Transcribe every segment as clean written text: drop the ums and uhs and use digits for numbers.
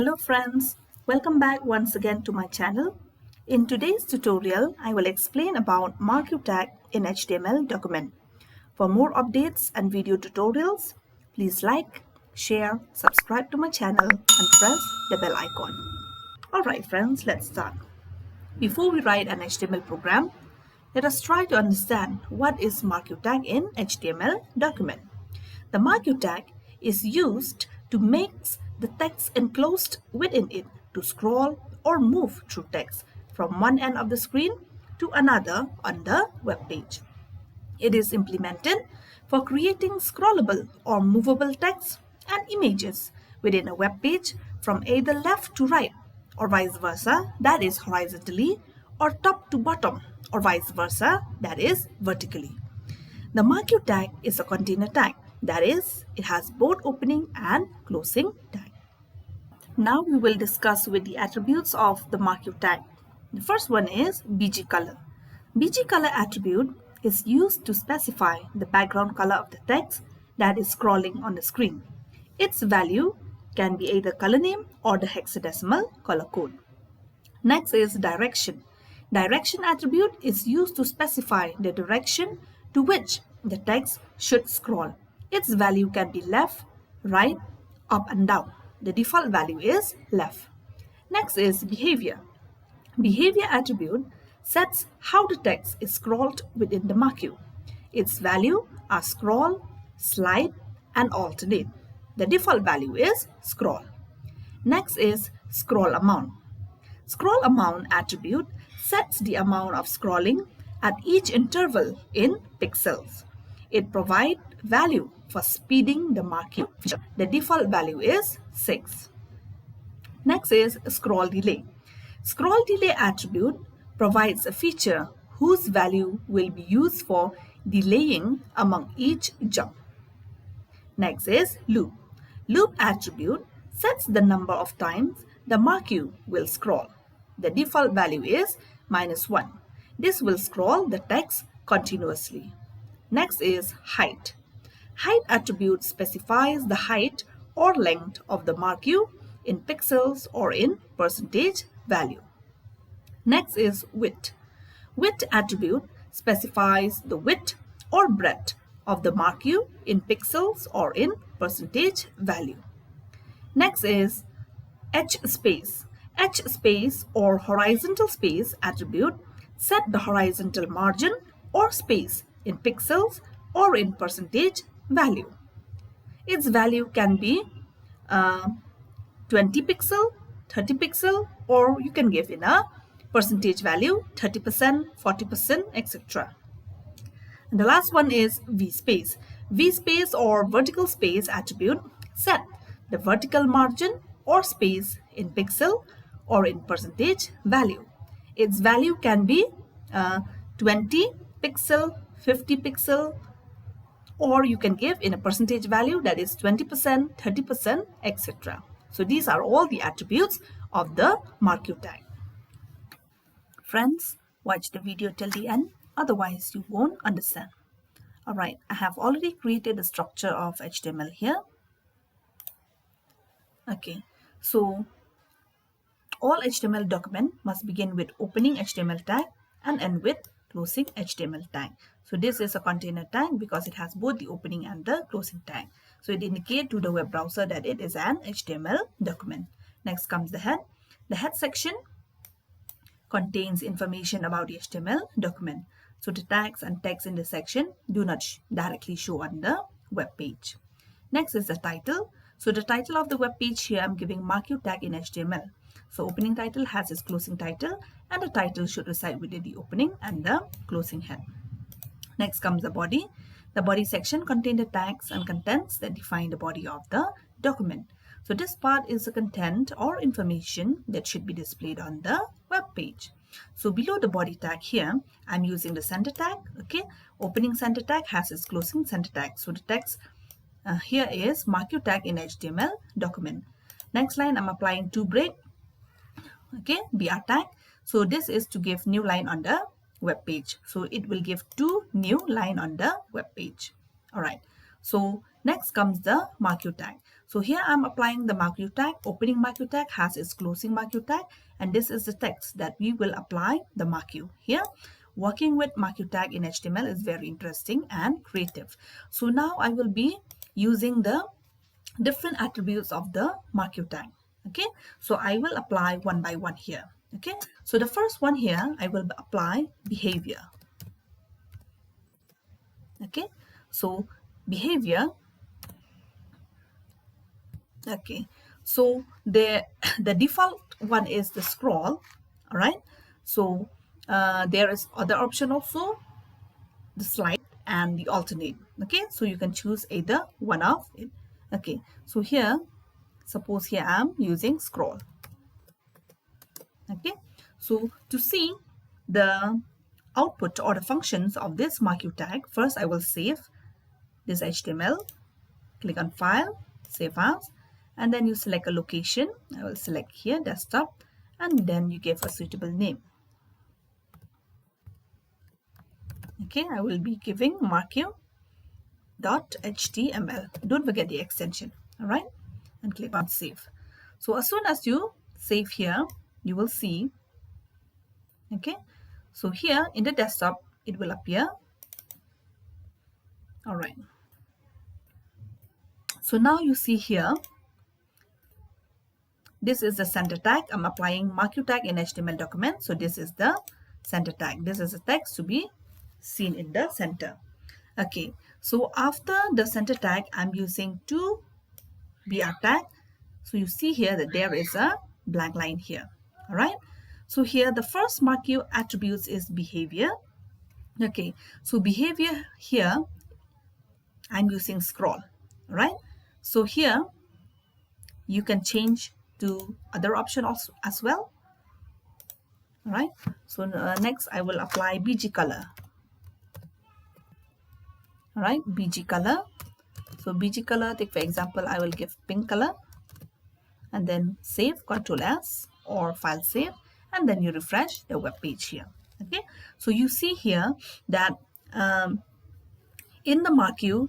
Hello friends, welcome back once again to my channel. In today's tutorial, I will explain about Marquee Tag in HTML document. For more updates and video tutorials, please like, share, subscribe to my channel and press the bell icon. Alright friends, let's start. Before we write an HTML program, let us try to understand what is Marquee Tag in HTML document. The Marquee Tag is used to make the text enclosed within it to scroll or move through text from one end of the screen to another on the web page. It is implemented for creating scrollable or movable text and images within a web page from either left to right or vice versa, that is horizontally, or top to bottom or vice versa, that is vertically. The Marquee Tag is a container tag, that is, it has both opening and closing tag. Now we will discuss with the attributes of the Marquee Tag. The first one is BG color. BG color attribute is used to specify the background color of the text that is scrolling on the screen. Its value can be either color name or the hexadecimal color code. Next is direction. Direction attribute is used to specify the direction to which the text should scroll. Its value can be left, right, up and down. The default value is left. Next is behavior. Behavior attribute sets how the text is scrolled within the marquee. Its value are scroll, slide, and alternate. The default value is scroll. Next is scroll amount. Scroll amount attribute sets the amount of scrolling at each interval in pixels. It provides value for speeding the marquee. The default value is 6. Next is scroll delay. Scroll delay attribute provides a feature whose value will be used for delaying among each jump. Next is loop. Loop attribute sets the number of times the marquee will scroll. The default value is -1. This will scroll the text continuously. Next is height. Height attribute specifies the height or length of the marquee in pixels or in percentage value. Next is width. Width attribute specifies the width or breadth of the marquee in pixels or in percentage value. Next is H space. H space or horizontal space attribute set the horizontal margin or space in pixels or in percentage value. Its value can be 20 pixel, 30 pixel, or you can give in a percentage value 30%, 40%, etc. And the last one is V space. V space or vertical space attribute set the vertical margin or space in pixel or in percentage value. Its value can be 20 pixel, 50 pixel, or you can give in a percentage value, that is 20%, 30%, etc. So these are all the attributes of the Marquee Tag. Friends, watch the video till the end, otherwise you won't understand. Alright, I have already created the structure of HTML here. Okay, so all HTML document must begin with opening HTML tag and end with closing HTML tag. So this is a container tag because it has both the opening and the closing tag. So it indicates to the web browser that it is an HTML document. Next comes the head. The head section contains information about the HTML document. So the tags and text in this section do not directly show on the web page. Next is the title. So the title of the web page here, I'm giving Marquee Tag in HTML. So opening title has its closing title, and the title should reside within the opening and the closing head. Next comes the body. The body section contains the tags and contents that define the body of the document. So this part is the content or information that should be displayed on the web page. So below the body tag here, I'm using the center tag. Okay, opening center tag has its closing center tag. So the text here is Marquee Tag in HTML document. Next line, I'm applying to break. Okay, BR tag. So this is to give new line on the web page. So it will give 2 new line on the web page. All right. So next comes the Marquee Tag. So here I'm applying the Marquee Tag. Opening Marquee Tag has its closing Marquee Tag, and this is the text that we will apply the Marquee. Here, working with Marquee Tag in HTML is very interesting and creative. So now I will be using the different attributes of the Marquee Tag. Okay, so I will apply one by one here. Okay, so the first one here, I will apply behavior. Okay, so behavior. Okay, so the the default one is the scroll. All right, so there is other option also, the slide and the alternate. Okay, so you can choose either one of it. Okay, so here, suppose here I'm using scroll. Okay, so to see the output or the functions of this Marquee Tag, first I will save this HTML, click on file, save as, and then you select a location. I will select here desktop, and then you give a suitable name. Okay, I will be giving marquee.html. Don't forget the extension. All right, and click on save. So as soon as you save here, you will see. Okay, so here in the desktop it will appear. All right, so now you see here, this is the center tag. I'm applying Marquee Tag in HTML document. So this is the center tag. This is a text to be seen in the center. Okay, so after the center tag, I'm using two BR tag. So you see here that there is a blank line here. All right, so here the first Marquee attributes is behavior. Okay, so behavior here, I'm using scroll. All right, so here you can change to other option also as well. All right, so next I will apply BG color. All right, BG color. So BG color, take for example, I will give pink color, and then save, Control S or file save, and then you refresh the web page here. Okay, so you see here that in the Marquee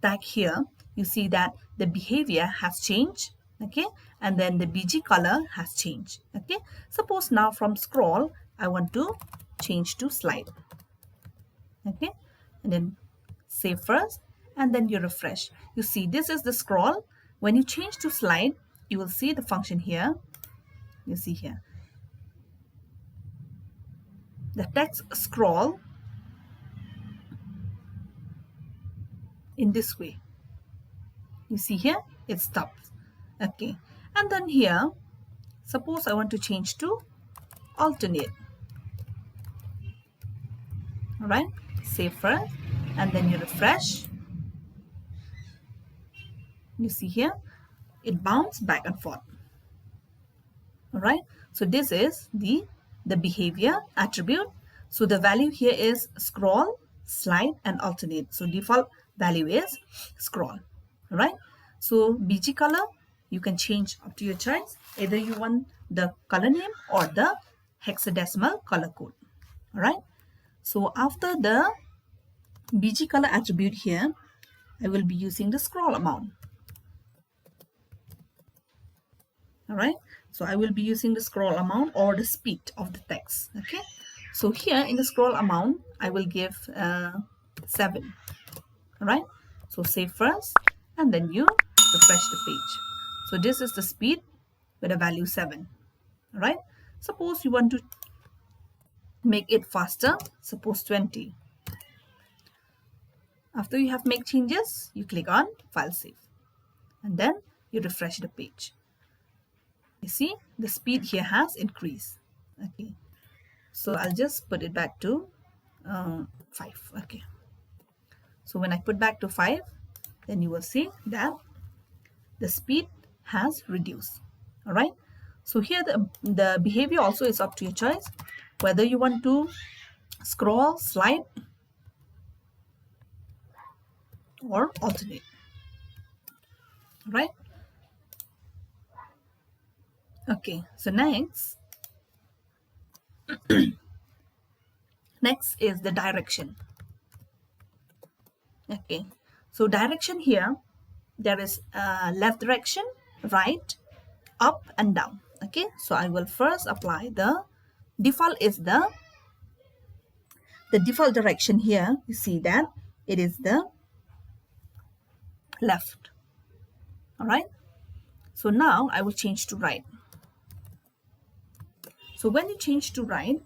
Tag here, you see that the behavior has changed. Okay, and then the BG color has changed. Okay, suppose now from scroll I want to change to slide. Okay, and then save first, and then you refresh. You see this is the scroll. When you change to slide, you will see the function here. You see here the text scroll in this way. You see here it stops. Okay, and then here suppose I want to change to alternate. All right, save first, and then you refresh. You see here it bounces back and forth. All right, so this is the behavior attribute. So the value here is scroll, slide, and alternate. So default value is scroll. All right, so BG color you can change up to your choice. Either you want the color name or the hexadecimal color code. All right, so after the BG color attribute here, I will be using the scroll amount. All right, so I will be using the scroll amount or the speed of the text. Okay, so here in the scroll amount I will give 7. All right, so save first, and then you refresh the page. So this is the speed with a value 7. All right, suppose you want to make it faster, suppose 20. After you have made changes, you click on file save, and then you refresh the page. You see the speed here has increased. Okay, so I'll just put it back to 5. Okay, so when I put back to 5, then you will see that the speed has reduced. All right, so here the behavior also is up to your choice, whether you want to scroll, slide, or alternate. All right, okay, so next is the direction. Okay, So direction here, there is left direction, right, up and down. Okay, so I will first apply the default is the default direction here. You see that it is the left. All right, so now I will change to right. So when you change to right,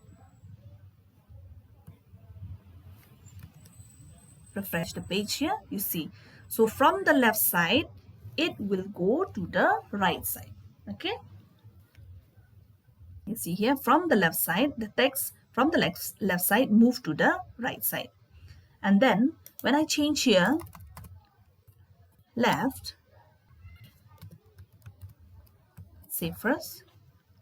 refresh the page here, you see, so from the left side it will go to the right side. Okay, you see here, from the left side, the text from the left side move to the right side. And then when I change here left, save first,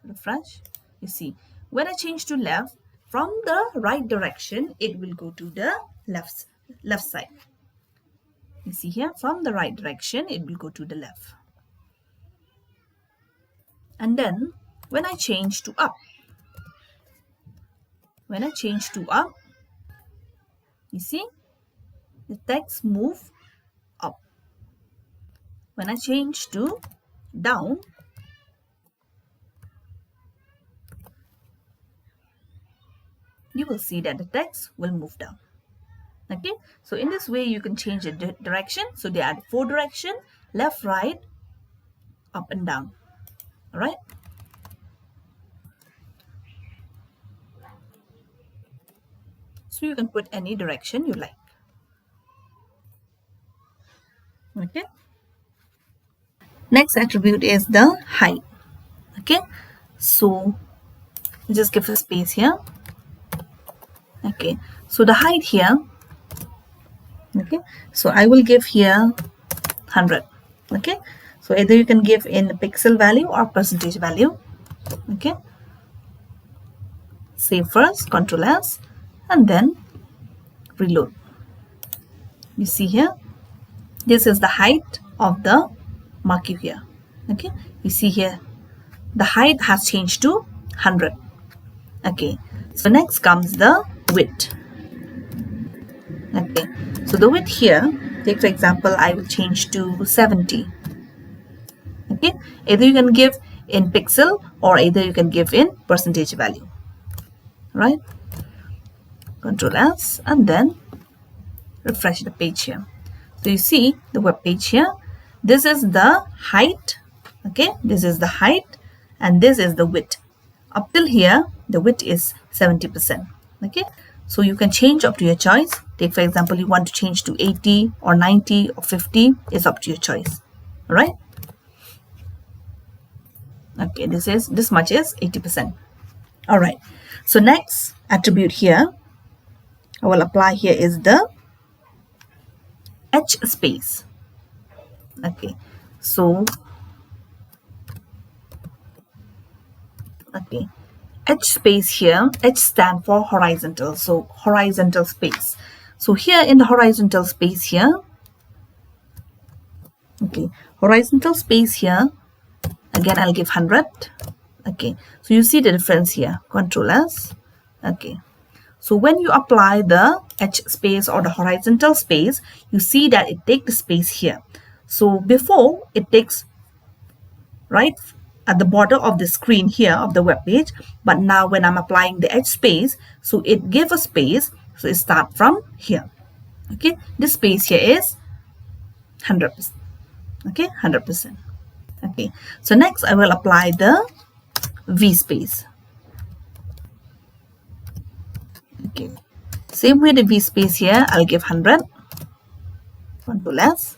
refresh, you see, when I change to left, from the right direction it will go to the left side. You see here, from the right direction it will go to the left. And then when I change to up, you see, the text move up. When I change to down, you will see that the text will move down. Okay, so in this way you can change the direction. So there are 4 directions: left, right, up and down. All right, so you can put any direction you like. Okay, next attribute is the height. Okay, so just give a space here. Okay, so the height here, okay, so I will give here 100. Okay, so either you can give in pixel value or percentage value. Okay, save first, Ctrl S, and then reload. You see here, this is the height of the marquee here. Okay, you see here, the height has changed to 100. Okay, so next comes the width. Okay, so the width here, take for example, I will change to 70. Okay, either you can give in pixel or either you can give in percentage value. Right, Ctrl S and then refresh the page here. So you see the web page here, this is the height. Okay, this is the height and this is the width. Up till here the width is 70%. Okay, so you can change up to your choice. Take for example, you want to change to 80 or 90 or 50, is up to your choice. All right, okay, this much is 80%. All right, so next attribute here I will apply here is the H space. Okay, so okay, H space here, H stand for horizontal, so horizontal space. So here in the horizontal space here, okay, horizontal space here, again I'll give 100. Okay, so you see the difference here, Ctrl S. Okay, so when you apply the H space or the horizontal space, you see that it takes the space here. So before it takes right at the border of the screen here of the web page, but now when I'm applying the H space, so it gives a space, so it starts from here. Okay, this space here is 100%. Okay, 100%. Okay, so next I will apply the V space. Okay, same way the V space here, I'll give 100, Ctrl S,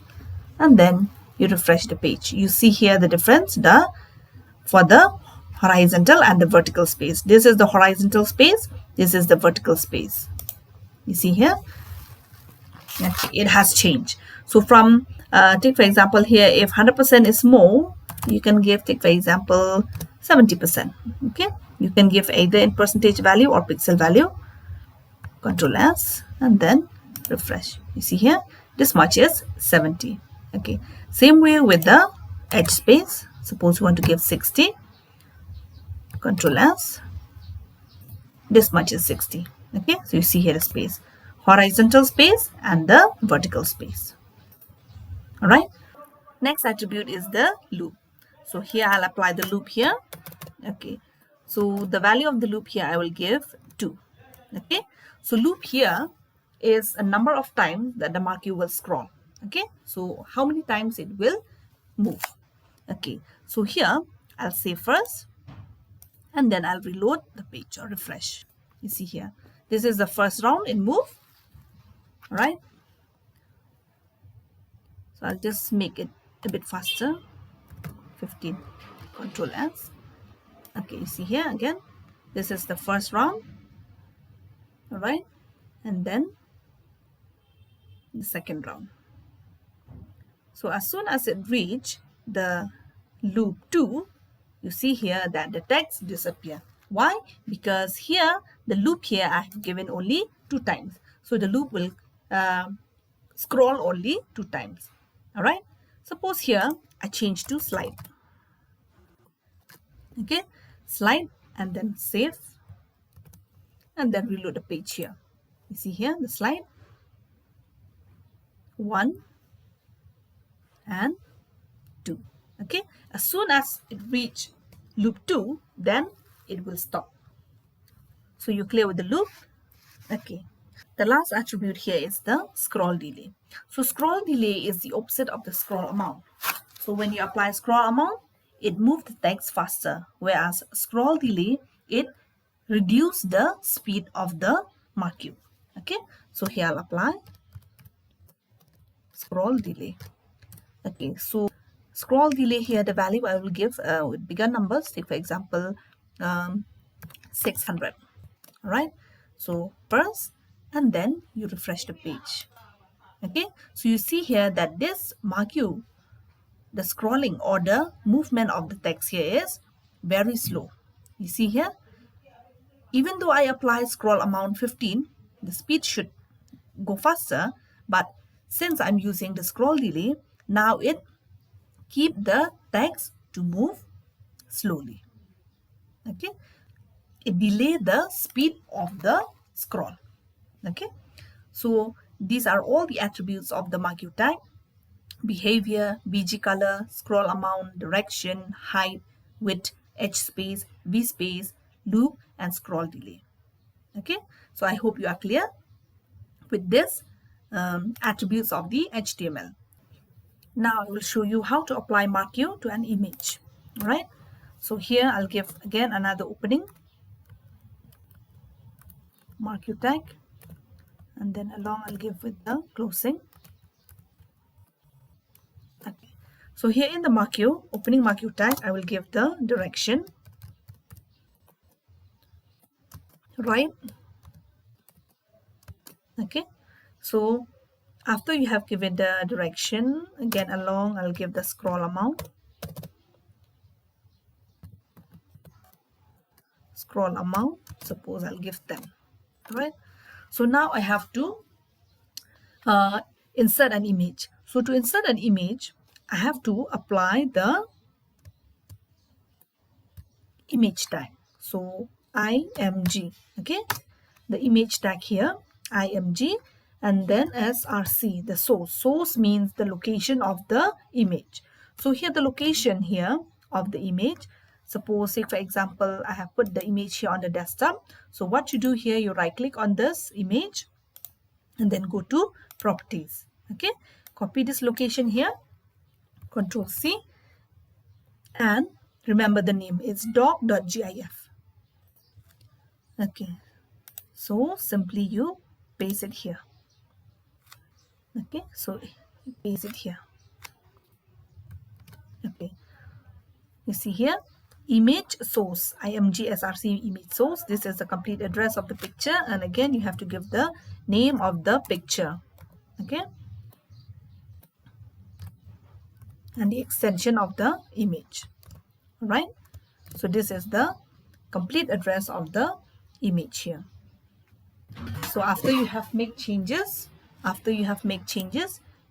and then you refresh the page. You see here the difference for the horizontal and the vertical space. This is the horizontal space, this is the vertical space. You see here, it has changed. So from take for example here, if 100% is more, you can give, take for example, 70%. Okay, you can give either in percentage value or pixel value. Ctrl S and then refresh. You see here, this much is 70. Okay, same way with the edge space. Suppose you want to give 60. Ctrl S, this much is 60. Okay, so you see here the space, horizontal space and the vertical space. All right. Next attribute is the loop. So here I'll apply the loop here. Okay. So the value of the loop here I will give 2. Okay. So loop here is a number of times that the marquee will scroll. Okay. So how many times it will move. Okay. So here I'll say first and then I'll reload the page or refresh. You see here. This is the first round in move. All right. So I'll just make it a bit faster. 15. Control S. Okay, you see here again, this is the first round. All right. And then the second round. So as soon as it reach the loop 2, you see here that the text disappear. Why? Because here, the loop here I have given only 2 times. So the loop will scroll only 2 times. All right. Suppose here I change to slide. Okay. Slide and then save. And then reload the page here. You see here the slide. 1 and 2. Okay. As soon as it reach loop 2, then it will stop. So you're clear with the loop? Okay. The last attribute here is the scroll delay. So scroll delay is the opposite of the scroll amount. So when you apply scroll amount, it moves the text faster, whereas scroll delay, it reduce the speed of the marquee. Okay. So here I'll apply scroll delay. Okay. So scroll delay here, the value I will give with bigger numbers, say for example 600. All right. So first and then you refresh the page. Okay. So you see here that this marquee, the scrolling or the movement of the text here is very slow. You see here, even though I apply scroll amount 15, the speed should go faster, but since I'm using the scroll delay, now it keep the text to move slowly. Okay. It delay the speed of the scroll. Okay. So these are all the attributes of the marquee tag: behavior, BG color, scroll amount, direction, height, width, H space, V space, loop, and scroll delay. Okay. So I hope you are clear with this attributes of the HTML. Now I will show you how to apply marquee to an image. All right. So here I'll give again another opening, marquee tag, and then along I'll give with the closing. Okay. So here in the marquee, opening marquee tag, I will give the direction, right? Okay. So after you have given the direction, again along I'll give the scroll amount. Scroll amount, suppose I'll give 10. Right. So now I have to insert an image. So to insert an image, I have to apply the image tag. So img. Okay. The image tag here, img, and then src, the source. Source means the location of the image. So here the location here of the image, suppose say for example I have put the image here on the desktop. So what you do here, you right click on this image and then go to properties. Okay, copy this location here, Control C, and remember the name is doc.gif. Okay, so simply you paste it here. Okay, so paste it here. Okay, you see here, image source, img src image source. This is the complete address of the picture, and again you have to give the name of the picture. Okay, and the extension of the image. All right, so this is the complete address of the image here. So after you have made changes,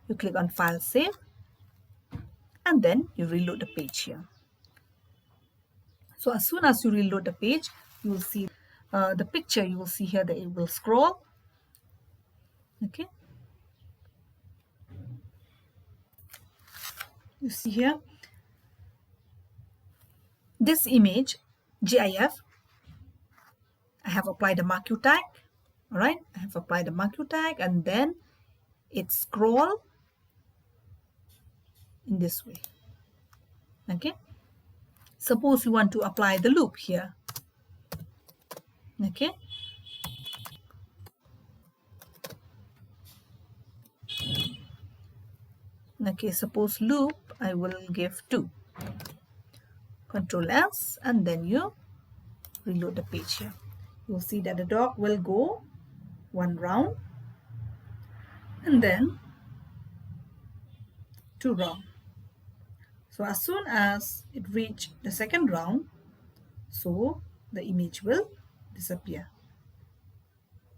you click on File, Save, and then you reload the page here. So as soon as you reload the page, you will see the picture. You will see here that it will scroll. Okay. You see here, this image, GIF, I have applied a Marquee tag. All right, I have applied a Marquee tag, and then it scroll in this way. Okay, suppose you want to apply the loop here. Okay, suppose loop I will give 2. Control S, and then you reload the page here. You'll see that the dog will go 1 round and then 2 round. So as soon as it reach the second round, so the image will disappear.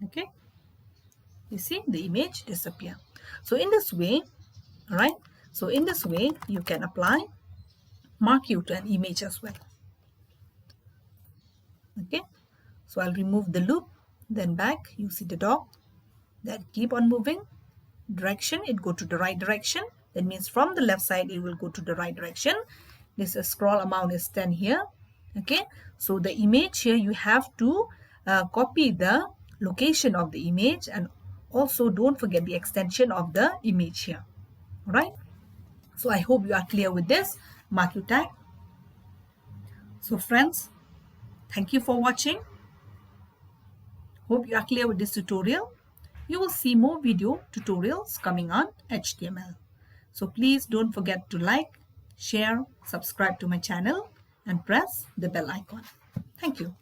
Okay, you see the image disappear. So in this way, all right, so in this way you can apply Marquee to an image as well. Okay, so I'll remove the loop, then back. You see the dog that keep on moving direction, it go to the right direction. That means from the left side it will go to the right direction. This scroll amount is 10 here. Okay, so the image here you have to copy the location of the image, and also don't forget the extension of the image here. All right, so I hope you are clear with this Marquee tag. So friends, thank you for watching. Hope you are clear with this tutorial. You will see more video tutorials coming on HTML. So please don't forget to like, share, subscribe to my channel, and press the bell icon. Thank you.